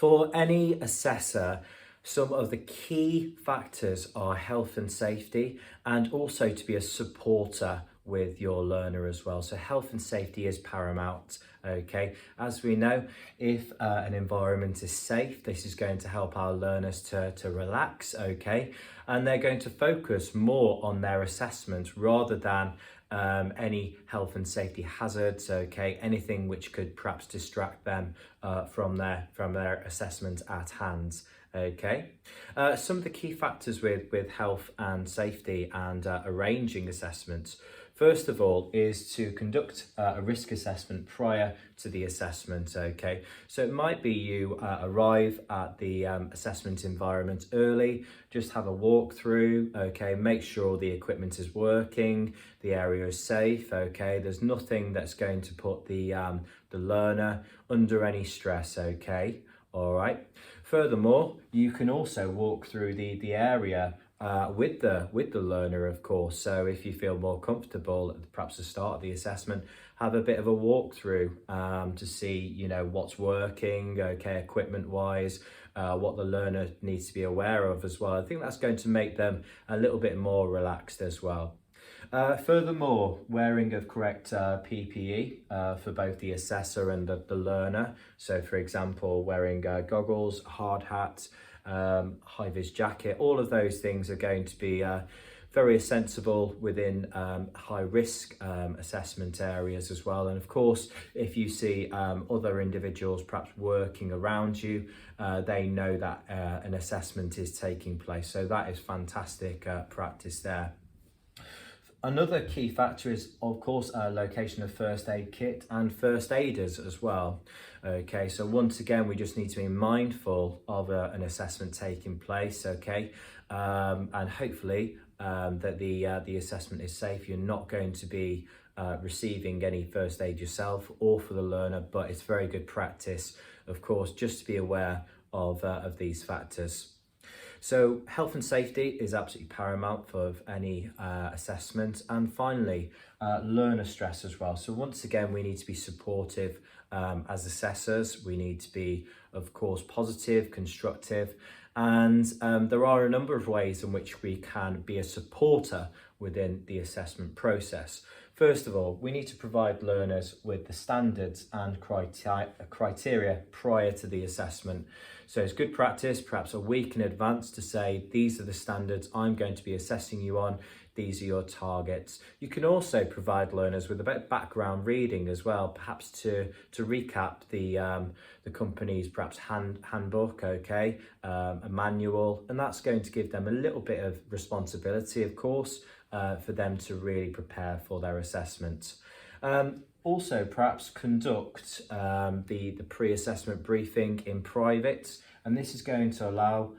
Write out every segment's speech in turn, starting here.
For any assessor, some of the key factors are health and safety, and also to be a supporter with your learner as well. So health and safety is paramount. Okay, as we know, if an environment is safe, this is going to help our learners to relax, okay, and they're going to focus more on their assessment rather than any health and safety hazards, okay, anything which could perhaps distract them from their assessment at hand. Okay, some of the key factors with health and safety and arranging assessments. First of all, is to conduct a risk assessment prior to the assessment, okay? So it might be you arrive at the assessment environment early, just have a walk through, okay? Make sure the equipment is working, the area is safe, okay? There's nothing that's going to put the learner under any stress, okay? All right. Furthermore, you can also walk through the area with the learner, of course. So if you feel more comfortable at perhaps the start of the assessment, have a bit of a walkthrough to see, you know, what's working, okay, equipment wise, what the learner needs to be aware of as well. I think that's going to make them a little bit more relaxed as well. Furthermore, wearing of correct PPE for both the assessor and the learner. So for example, wearing goggles, hard hat, high-vis jacket, all of those things are going to be very sensible within high-risk assessment areas as well. And of course, if you see other individuals perhaps working around you, they know that an assessment is taking place. So that is fantastic practice there. Another key factor is, of course, location of first aid kit and first aiders as well. Okay, so once again, we just need to be mindful of an assessment taking place, okay, and hopefully that the assessment is safe. You're not going to be receiving any first aid yourself or for the learner, but it's very good practice, of course, just to be aware of these factors. So health and safety is absolutely paramount for any assessment. And finally, learner stress as well. So once again, we need to be supportive as assessors. We need to be, of course, positive, constructive. And there are a number of ways in which we can be a supporter within the assessment process. First of all, we need to provide learners with the standards and criteria prior to the assessment. So it's good practice, perhaps a week in advance, to say, these are the standards I'm going to be assessing you on, these are your targets. You can also provide learners with a bit of background reading as well, perhaps to recap the company's perhaps handbook, okay, a manual, and that's going to give them a little bit of responsibility, of course, for them to really prepare for their assessment. Also, perhaps conduct the pre-assessment briefing in private, and this is going to allow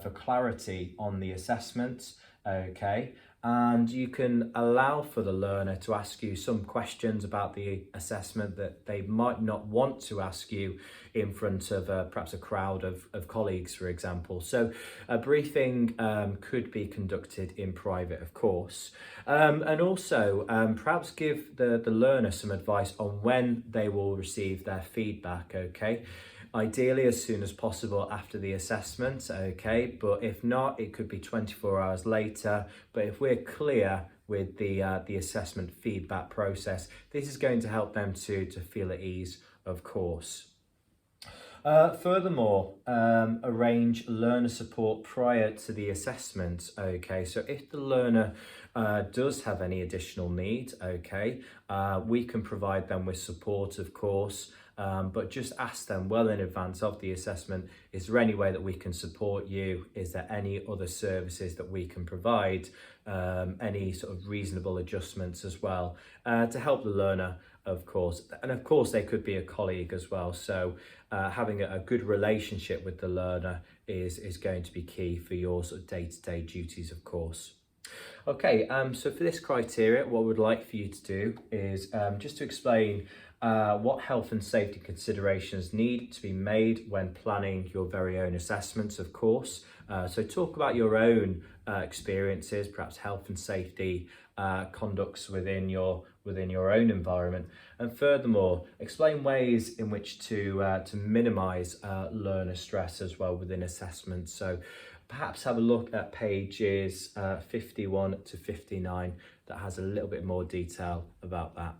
for clarity on the assessment, okay, and you can allow for the learner to ask you some questions about the assessment that they might not want to ask you in front of perhaps a crowd of colleagues, for example. So a briefing could be conducted in private, of course, and also perhaps give the learner some advice on when they will receive their feedback, okay? Ideally as soon as possible after the assessment, okay, but if not, it could be 24 hours later. But if we're clear with the assessment feedback process, this is going to help them to feel at ease, of course. Furthermore, arrange learner support prior to the assessment, okay, so if the learner does have any additional need, okay, we can provide them with support, of course. But just ask them well in advance of the assessment, is there any way that we can support you? Is there any other services that we can provide? Any sort of reasonable adjustments as well to help the learner, of course. And of course, they could be a colleague as well. So having a good relationship with the learner is going to be key for your sort of day-to-day duties, of course. Okay, so for this criteria, what we'd like for you to do is just to explain what health and safety considerations need to be made when planning your very own assessments, of course. So talk about your own experiences, perhaps health and safety conducts within your own environment, and furthermore, explain ways in which to minimise learner stress as well within assessments. So perhaps have a look at pages 51 to 59 that has a little bit more detail about that.